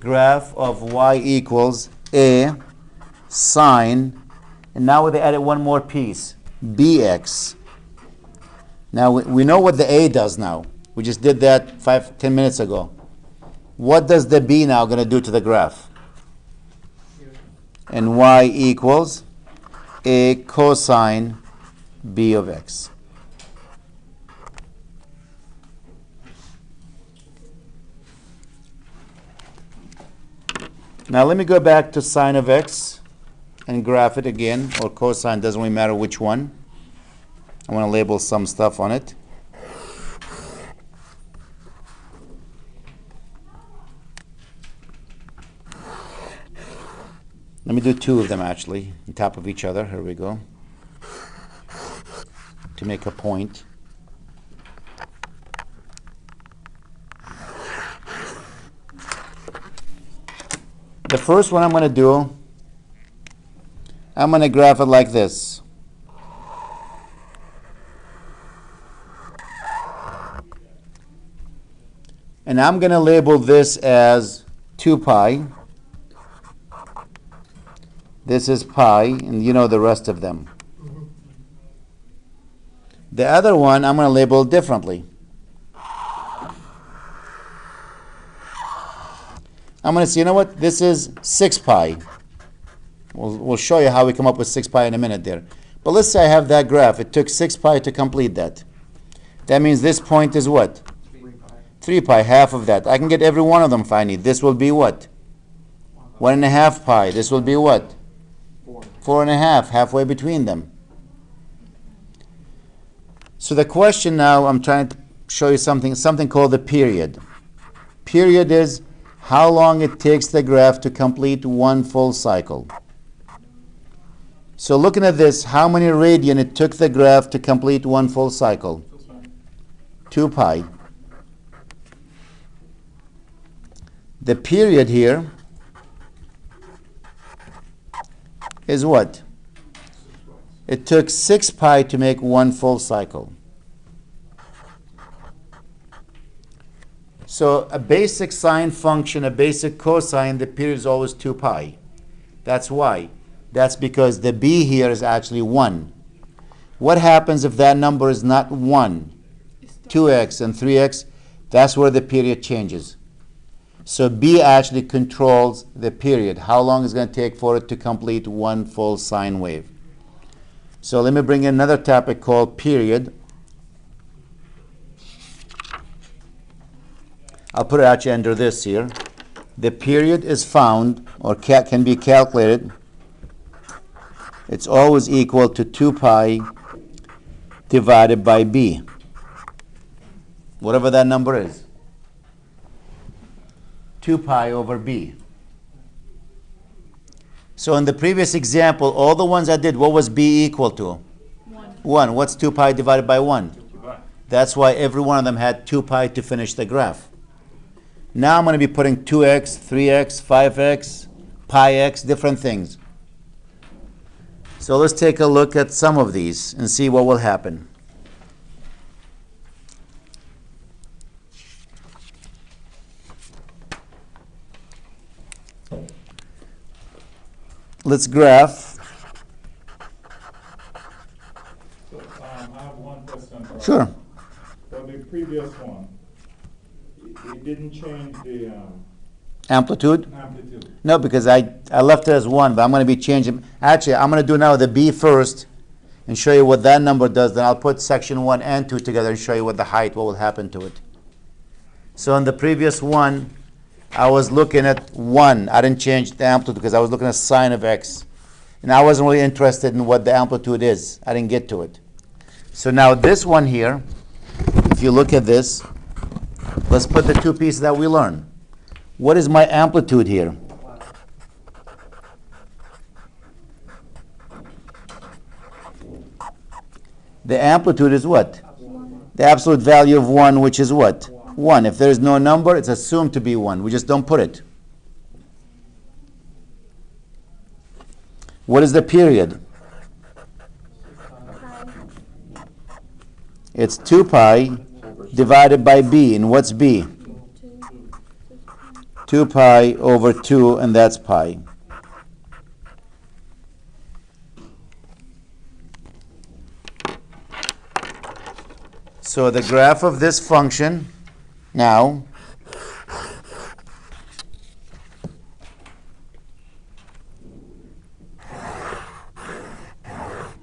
graph of y equals a sine, and now they added one more piece, bx. Now we know what the a does now. We just did that 5-10 minutes ago. What does the b now going to do to the graph? And y equals a cosine b of x. Now let me go back to sine of x and graph it again, or cosine, doesn't really matter which one. I want to label some stuff on it. Let me do two of them actually, on top of each other. Here we go. To make a point. The first one I'm going to do, I'm going to graph it like this. And I'm going to label this as 2 pi. This is pi, and you know the rest of them. The other one I'm going to label differently. I'm going to say, you know what? This is 6 pi. We'll show you how we come up with 6 pi in a minute there. But let's say I have that graph. It took 6 pi to complete that. That means this point is what? 3 pi, half of that. I can get every one of them if I need. This will be what? 1.5 pi. This will be what? 4.5, halfway between them. So the question now, I'm trying to show you something called the period. Period is how long it takes the graph to complete one full cycle. So looking at this, how many radian it took the graph to complete one full cycle? 2 pi. The period here is what? It took 6 pi to make one full cycle. So a basic sine function, a basic cosine, the period is always 2 pi. That's why. That's because the b here is actually 1. What happens if that number is not 1? 2x and 3x, that's where the period changes. So b actually controls the period, how long it's going to take for it to complete one full sine wave. So let me bring in another topic called period. I'll put it actually under this here. The period is found, or can be calculated. It's always equal to 2 pi divided by b, whatever that number is. 2 pi over b. So in the previous example, all the ones I did, what was b equal to? 1. What's 2 pi divided by 1? That's why every one of them had 2 pi to finish the graph. Now I'm going to be putting 2x, 3x, 5x, pi x, different things. So let's take a look at some of these and see what will happen. Let's graph. So I have one question. Sure. For the previous one, it didn't change the Amplitude? amplitude. No, because I left it as 1, but I'm going to be changing. Actually, I'm going to do now the b first and show you what that number does. Then I'll put section 1 and 2 together and show you what the height, what will happen to it. So in the previous one, I was looking at 1. I didn't change the amplitude because I was looking at sine of x. And I wasn't really interested in what the amplitude is. I didn't get to it. So now this one here, if you look at this, let's put the two pieces that we learned. What is my amplitude here? The amplitude is what? The absolute value of 1, which is what? 1. If there is no number, it's assumed to be 1. We just don't put it. What is the period? It's 2 pi divided by b. And what's b? 2 pi over 2, and that's pi. So the graph of this function now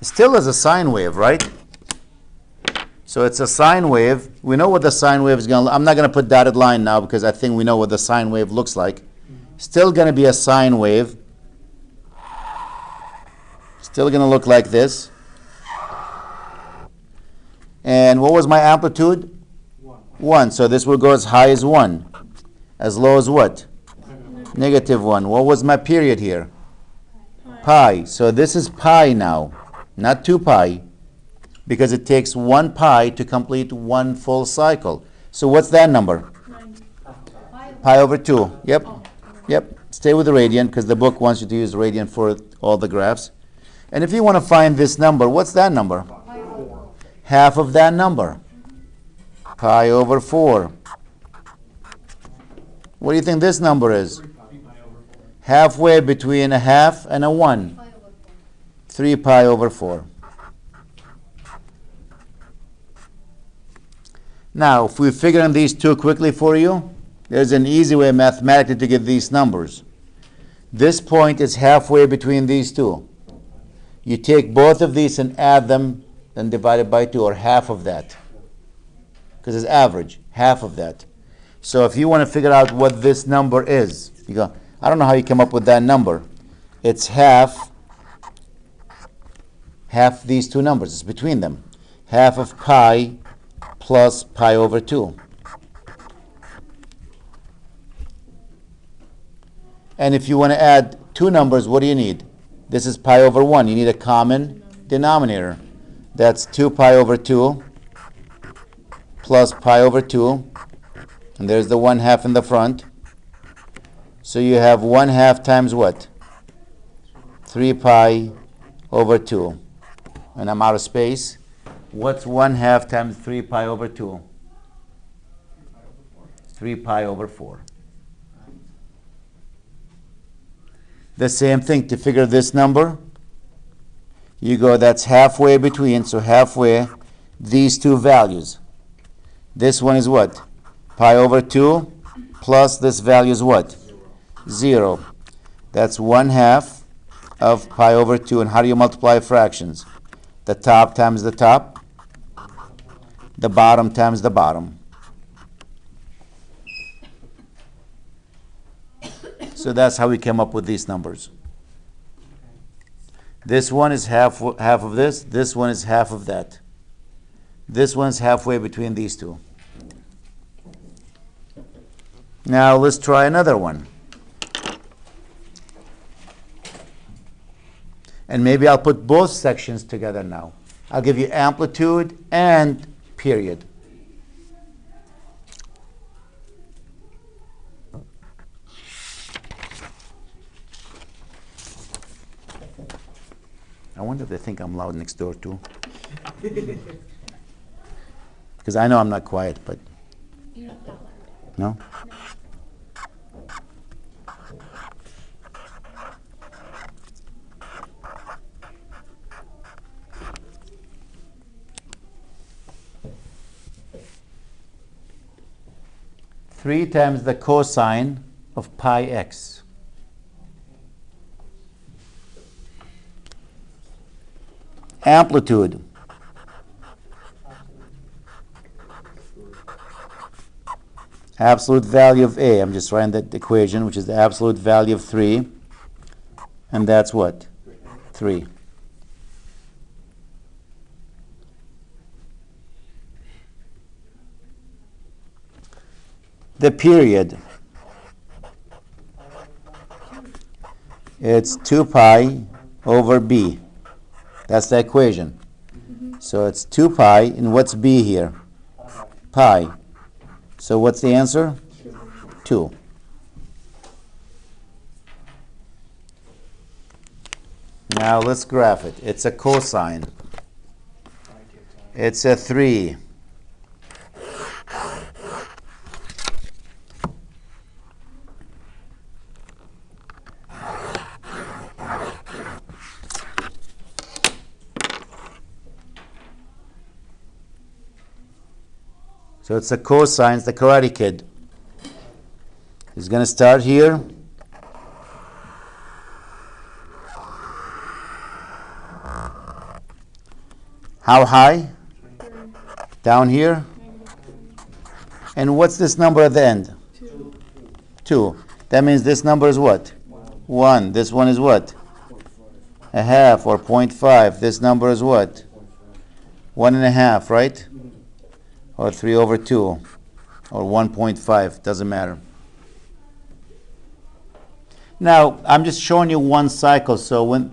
still is a sine wave, right? So it's a sine wave. We know what the sine wave is going to. I'm not going to put dotted line now because I think we know what the sine wave looks like. Still going to be a sine wave. Still going to look like this. And what was my amplitude? 1. So this will go as high as 1. As low as what? -1. What was my period here? Pi. So this is pi now, not 2 pi, because it takes 1 pi to complete 1 full cycle. So what's that number? Pi over 2. Yep. Yep. Stay with the radian because the book wants you to use radian for all the graphs. And if you want to find this number, what's that number? Half of that number. Pi over 4. What do you think this number is? Halfway between a half and a 1. 3 pi over 4. Now, if we figure in these two quickly for you, there's an easy way mathematically to get these numbers. This point is halfway between these two. You take both of these and add them, then divide it by 2, or half of that. Because it's average, half of that. So if you want to figure out what this number is, you go, I don't know how you come up with that number. It's half these two numbers. It's between them. Half of pi plus pi over 2. And if you want to add two numbers, what do you need? This is pi over 1. You need a common denominator. That's 2 pi over 2 plus pi over 2. And there's the 1/2 in the front. So you have 1/2 times what? 3 pi over 2. And I'm out of space. What's 1/2 times 3 pi over 2? 3 pi over 4. The same thing to figure this number. You go, that's halfway between, so halfway these two values. This one is what? Pi over 2 plus this value is what? 0. That's 1/2 of pi over 2. And how do you multiply fractions? The top times the top, the bottom times the bottom. So that's how we came up with these numbers. This one is half of this. This one is half of that. This one's halfway between these two. Now let's try another one. And maybe I'll put both sections together now. I'll give you amplitude and period. I wonder if they think I'm loud next door too. Because I know I'm not quiet, but You're not that loud. no? 3 times the cosine of pi x. Amplitude. Absolute value of A. I'm just writing that equation, which is the absolute value of 3. And that's what? 3. The period. It's 2 pi over b. That's the equation. So it's 2 pi, and what's b here? Pi. So what's the answer? 2. Now let's graph it. It's a cosine. It's a 3. So it's a cosine, it's the Karate Kid. He's going to start here. How high? Down here. And what's this number at the end? 2. That means this number is what? 1. This one is what? A half or 0.5. This number is what? 1.5, right? Or 3/2 or 1.5. Doesn't matter. Now, I'm just showing you one cycle. So when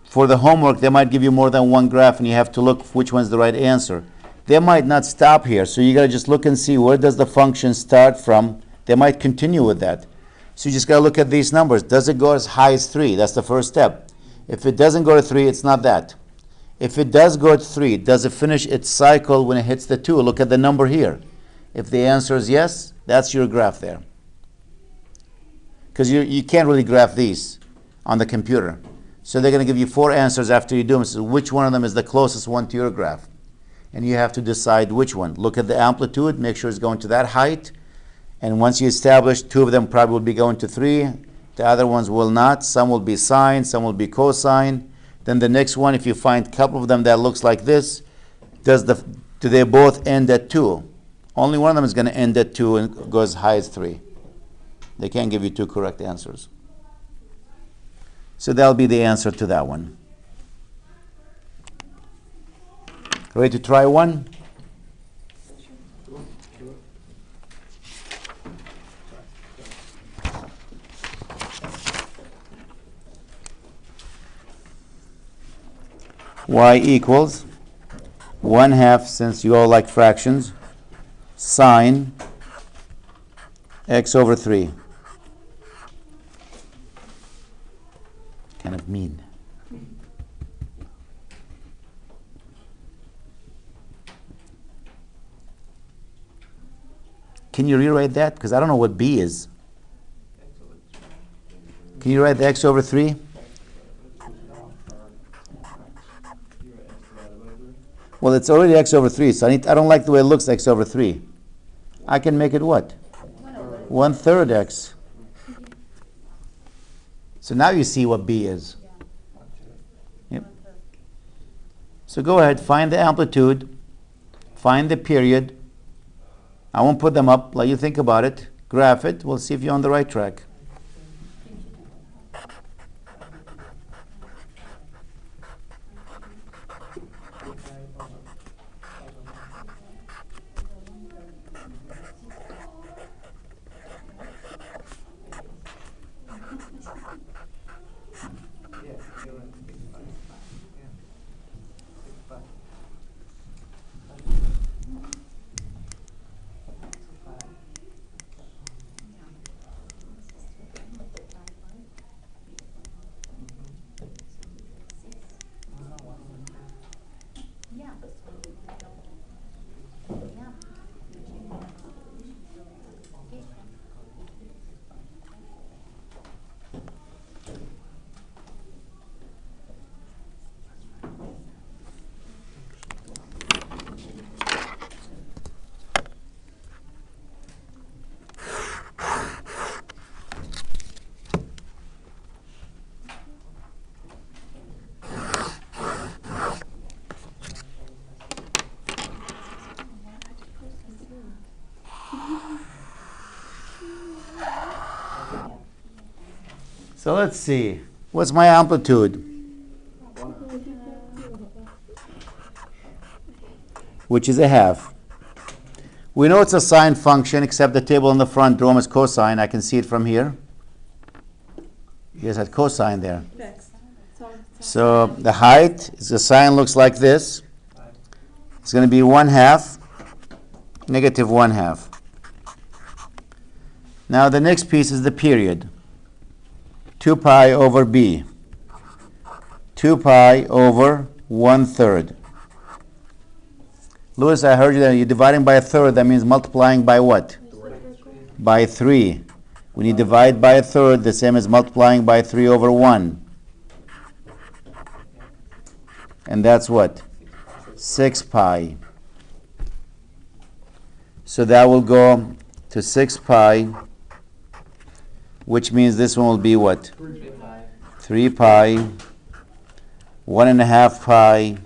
for the homework, they might give you more than one graph, and you have to look which one's the right answer. They might not stop here, so you got to just look and see where does the function start from. They might continue with that. So you just got to look at these numbers. Does it go as high as 3? That's the first step. If it doesn't go to 3, it's not that. If it does go to 3, does it finish its cycle when it hits the 2? Look at the number here. If the answer is yes, that's your graph there. Because you can't really graph these on the computer. So they're going to give you 4 answers after you do them. So which one of them is the closest one to your graph? And you have to decide which one. Look at the amplitude, make sure it's going to that height. And once you establish, 2 of them probably will be going to 3. The other ones will not. Some will be sine, some will be cosine. Then the next one, if you find a couple of them that looks like this, do they both end at 2? Only one of them is going to end at 2 and go as high as 3. They can't give you 2 correct answers. So that'll be the answer to that one. Ready to try one? Y equals 1/2, since you all like fractions, sine x/3. Kind of mean. Can you rewrite that? Because I don't know what b is. Can you write the x/3? Well, it's already x/3, so I don't like the way it looks x/3. I can make it what? 1/3 x. So now you see what b is. Yep. So go ahead, find the amplitude, find the period. I won't put them up, let you think about it, graph it, we'll see if you're on the right track. So let's see. What's my amplitude? Which is 1/2. We know it's a sine function, except the table in the front row is cosine. I can see it from here. Yes, had cosine there. So the height is the sine looks like this. It's going to be 1/2, negative 1/2. Now the next piece is the period. 2 pi over b. 2 pi over 1/3. Louis, I heard you that you're dividing by 1/3. That means multiplying by what? By 3. When you divide by 1/3, the same as multiplying by 3 over 1. And that's what? 6 pi. So that will go to 6 pi, which means this one will be what? 3 pi, 1.5 pi,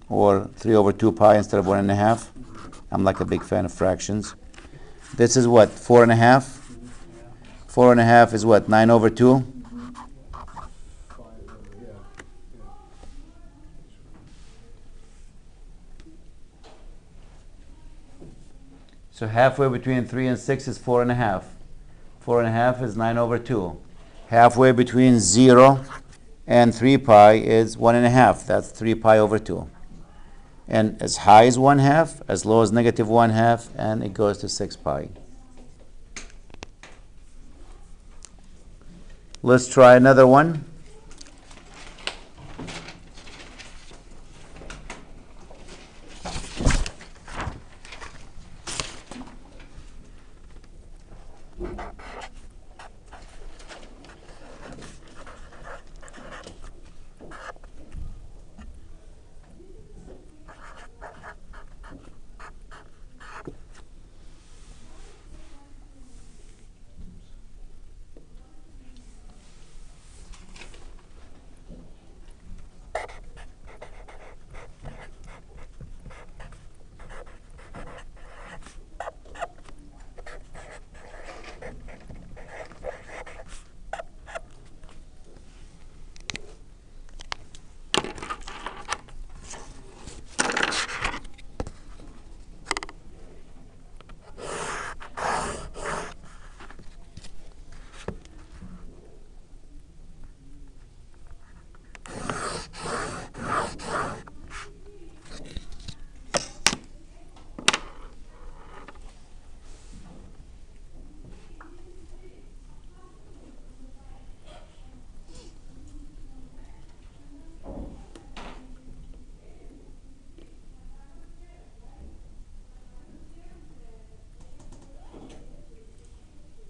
or 3 over 2 pi instead of 1.5. I'm like a big fan of fractions. This is what? 4.5? 4.5 is what? 9 over 2? So halfway between 3 and 6 is 4.5. 4.5 is 9 over 2. Halfway between 0 and 3 pi is 1.5. That's 3 pi over 2. And as high as 1/2, as low as negative 1/2, and it goes to 6 pi. Let's try another one.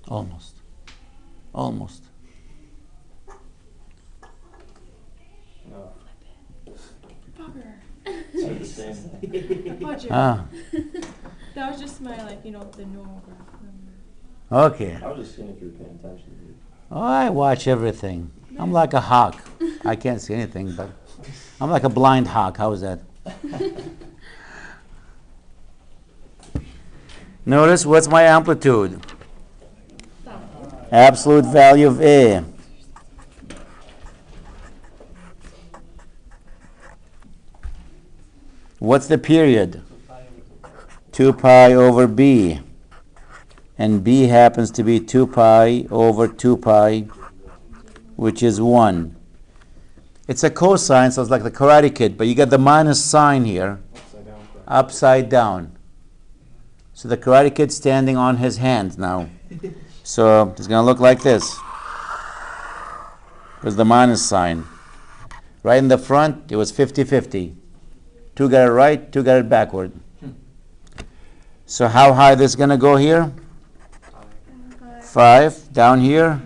Almost. Almost. Roger. Ah, That was just my, like, the normal graph. okay. I was just seeing if you were paying attention. Oh, I watch everything. I'm like a hawk. I can't see anything, but I'm like a blind hawk. How is that? Notice what's my amplitude? Absolute value of A. What's the period? 2 pi over B. And B happens to be 2 pi over 2 pi, which is 1. It's a cosine, so it's like the Karate Kid, but you get the minus sign here, upside down. So the Karate Kid's standing on his hands now. So it's going to look like this. There's the minus sign. Right in the front, it was 50-50. 2 got it right, 2 got it backward. So how high this going to go here? 5. Down here,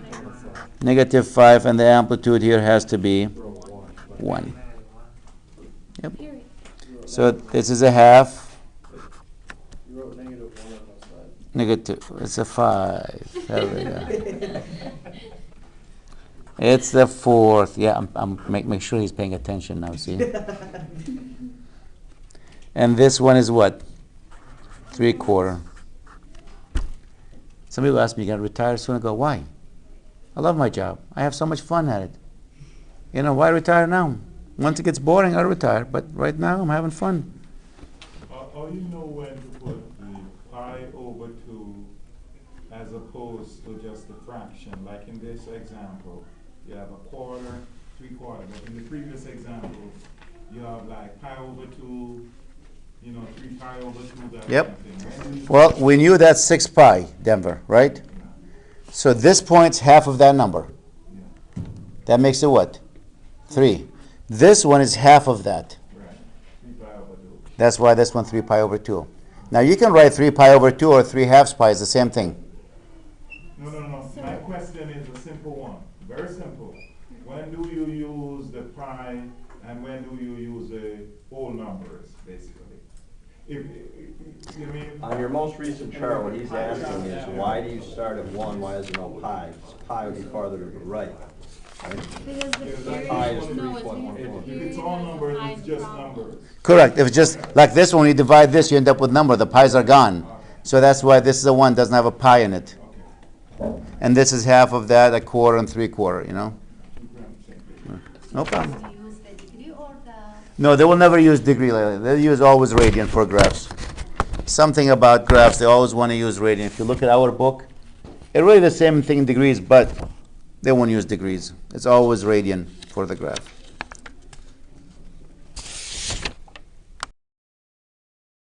negative 5, and the amplitude here has to be 1. Yep. So this is a half. You wrote -1 on the side. Negative. It's a 5. There we go. It's the 4th. Yeah, I'm make sure he's paying attention now. See. And this one is what? 3/4. Some people ask me, "You gonna retire soon?" I go, "Why? I love my job. I have so much fun at it. Why retire now? Once it gets boring, I'll retire. But right now, I'm having fun." Or you know when to put the pi over 2 as opposed to just a fraction. Like in this example, you have 1/4, 3/4. But in the previous example, you have like pi over 2, 3 pi over 2, that Yep. kind of thing. Well, we knew that's 6 pi, Denver, right? So this point's half of that number. That makes it what? 3. This one is half of that. Right. 3 pi over 2. That's why this one 3 pi over 2. Now you can write 3 pi over 2 or 3/2 pi. It's the same thing. No. My question is a simple one. Very simple. When do you use the pi and when do you use the whole numbers, basically? You mean? On your most recent chart, what he's asking is, why do you start at 1, why is there no pi? 'Cause pi would be farther to the right. Right? Because the period, Pi is no, 3.14. it's If it's all numbers, it's just numbers. Correct. If it's just like this one, you divide this, you end up with number. The pi's are gone. So that's why this is a 1, doesn't have a pi in it. And this is half of that, a quarter and 3/4, you know? No problem. Do you use the degree or the? No, they will never use degree. They'll use always radian for graphs. Something about graphs, they always want to use radian. If you look at our book, it's really the same thing in degrees, but they won't use degrees. It's always radian for the graph.